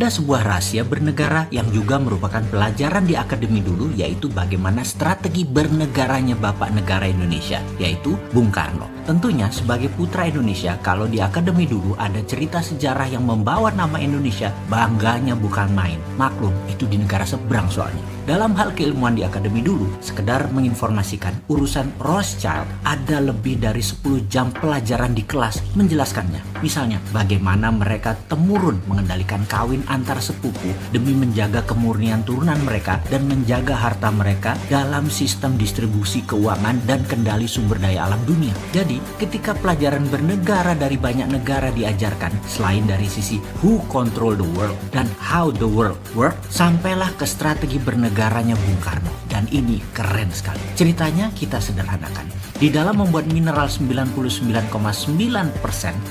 Ada sebuah rahasia bernegara yang juga merupakan pelajaran di akademi dulu, yaitu bagaimana strategi bernegaranya Bapak Negara Indonesia, yaitu Bung Karno. Tentunya sebagai putra Indonesia, kalau di akademi dulu ada cerita sejarah yang membawa nama Indonesia, bangganya bukan main. Maklum, itu di negara seberang soalnya. Dalam hal keilmuan di akademi dulu, sekedar menginformasikan urusan Rothschild, ada lebih dari 10 jam pelajaran di kelas menjelaskannya. Misalnya, bagaimana mereka temurun mengendalikan kawin antar sepupu demi menjaga kemurnian turunan mereka dan menjaga harta mereka dalam sistem distribusi keuangan dan kendali sumber daya alam dunia. Jadi, ketika pelajaran bernegara dari banyak negara diajarkan, selain dari sisi who control the world dan how the world work, sampailah ke strategi bernegaranya Bung Karno. Dan ini keren sekali. Ceritanya kita sederhanakan. Di dalam membuat mineral 99,9%,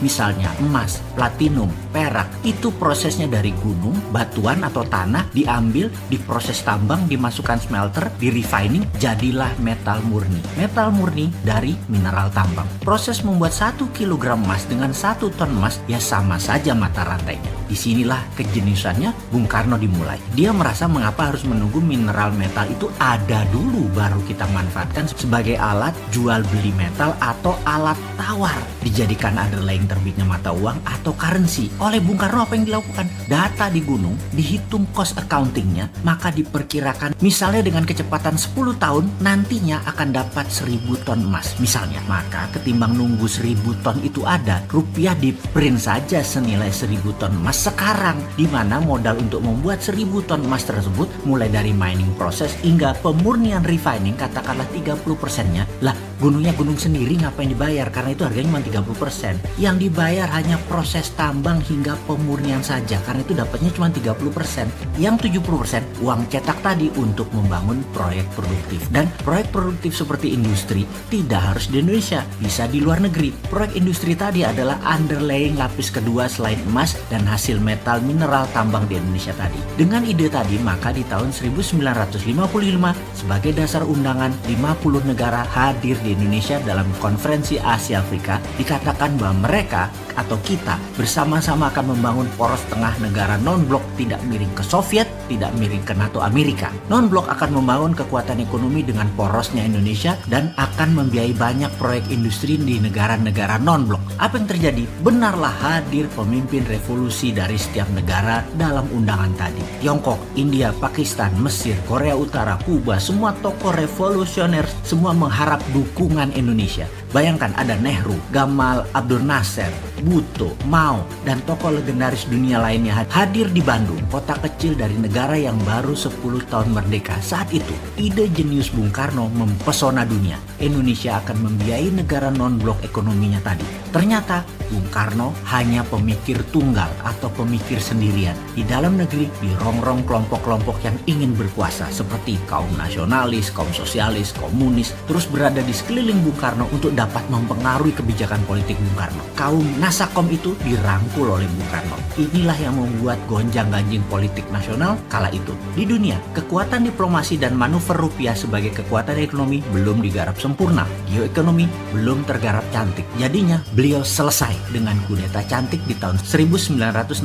misalnya emas, platinum, perak, itu prosesnya dari gunung, batuan atau tanah, diambil, diproses tambang, dimasukkan smelter, di refining, jadilah metal murni. Metal murni dari mineral tambang. Proses membuat 1 kg emas dengan 1 ton emas ya sama saja mata rantainya. Disinilah kejeniusannya Bung Karno dimulai. Dia merasa mengapa harus menunggu mineral metal itu ada dulu baru kita manfaatkan sebagai alat jual beli metal atau alat tawar, dijadikan underlying terbitnya mata uang atau currency. Oleh Bung Karno apa yang dilakukan? Data di gunung, dihitung cost accountingnya, maka diperkirakan misalnya dengan kecepatan 10 tahun nantinya akan dapat 1000 ton emas misalnya. Maka ketimbang nunggu 1000 ton itu ada, rupiah di print saja senilai 1000 ton emas sekarang, di mana modal untuk membuat 1000 ton emas tersebut mulai dari mining proses hingga pemurnian refining katakanlah 30%-nya. Lah, gunungnya gunung sendiri ngapain dibayar? Karena itu harganya cuma 30%. Yang dibayar hanya proses tambang hingga pemurnian saja, karena itu dapatnya cuma 30%. Yang 70% uang cetak tadi untuk membangun proyek produktif. Dan proyek produktif seperti industri tidak harus di Indonesia, bisa di luar negeri. Proyek industri tadi adalah underlying lapis kedua selain emas dan hasil metal mineral tambang di Indonesia tadi. Dengan ide tadi, maka di tahun 1955 sebagai dasar undangan 50 negara hadir di Indonesia dalam konferensi Asia Afrika, dikatakan bahwa mereka atau kita bersama-sama akan membangun poros tengah negara non-blok, tidak miring ke Soviet, tidak miring ke NATO Amerika. Non-blok akan membangun kekuatan ekonomi dengan porosnya Indonesia dan akan membiayai banyak proyek industri di negara-negara non-blok. Apa yang terjadi? Benarlah hadir pemimpin revolusi dari setiap negara dalam undangan tadi. Tiongkok, India, Pakistan, Mesir, Korea Utara, Kuba, semua tokoh revolusioner semua mengharap dukungan Indonesia. Bayangkan ada Nehru, Gamal Abdul Nasser, Bhutto, Mao, dan tokoh legendaris dunia lainnya hadir di Bandung, kota kecil dari negara yang baru 10 tahun merdeka. Saat itu, ide jenius Bung Karno mempesona dunia. Indonesia akan membiayai negara non-blok ekonominya tadi. Ternyata, Bung Karno hanya pemikir tunggal atau pemikir sendirian. Di dalam negeri, dirongrong kelompok-kelompok yang ingin berkuasa seperti kaum nasionalis, kaum sosialis, komunis, terus berada di sekeliling Bung Karno untuk dapat mempengaruhi kebijakan politik Bung Karno. Kaum Nasakom itu dirangkul oleh Bung Karno. Inilah yang membuat gonjang-ganjing politik nasional kala itu. Di dunia, kekuatan diplomasi dan manuver rupiah sebagai kekuatan ekonomi belum digarap sempurna. Geoekonomi belum tergarap cantik. Jadinya, beliau selesai dengan kudeta cantik di tahun 1966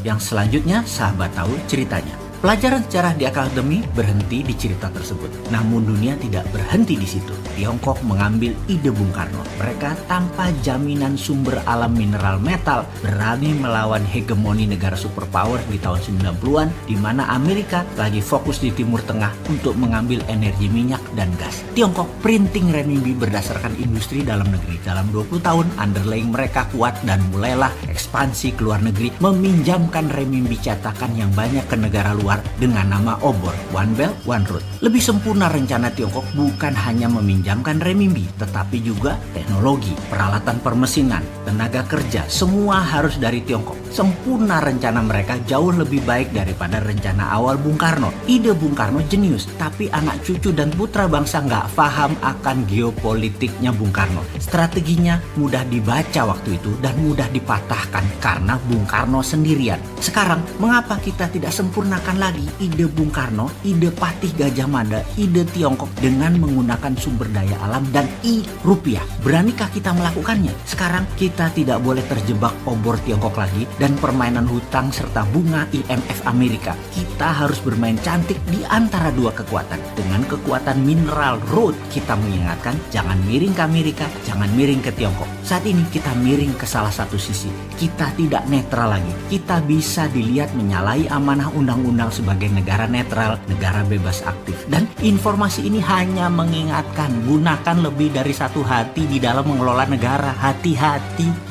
yang selanjutnya sahabat tahu ceritanya. Pelajaran sejarah di akademi berhenti di cerita tersebut. Namun dunia tidak berhenti di situ. Tiongkok mengambil ide Bung Karno. Mereka tanpa jaminan sumber alam mineral metal berani melawan hegemoni negara superpower di tahun 90-an, di mana Amerika lagi fokus di Timur Tengah untuk mengambil energi minyak dan gas. Tiongkok printing renminbi berdasarkan industri dalam negeri. Dalam 20 tahun underlying mereka kuat dan mulailah ekspansi ke luar negeri, meminjamkan renminbi cetakan yang banyak ke negara luar dengan nama obor, One Belt, One Road. Lebih sempurna rencana Tiongkok bukan hanya meminjamkan renminbi, tetapi juga teknologi, peralatan permesinan, tenaga kerja, semua harus dari Tiongkok. Sempurna rencana mereka jauh lebih baik daripada rencana awal Bung Karno. Ide Bung Karno jenius, tapi anak cucu dan putra bangsa nggak paham akan geopolitiknya Bung Karno. Strateginya mudah dibaca waktu itu dan mudah dipatahkan karena Bung Karno sendirian. Sekarang, mengapa kita tidak sempurnakan lagi ide Bung Karno, ide Patih Gajah Mada, ide Tiongkok dengan menggunakan sumber daya alam dan rupiah? Beranikah kita melakukannya? Sekarang kita tidak boleh terjebak obor Tiongkok lagi dan permainan hutang serta bunga IMF Amerika. Kita harus bermain cantik di antara dua kekuatan. Dengan kekuatan mineral road, kita mengingatkan jangan miring ke Amerika, jangan miring ke Tiongkok. Saat ini kita miring ke salah satu sisi. Kita tidak netral lagi. Kita bisa dilihat menyalahi amanah undang-undang sebagai negara netral, negara bebas aktif. Dan informasi ini hanya mengingatkan, gunakan lebih dari satu hati di dalam mengelola negara. Hati-hati.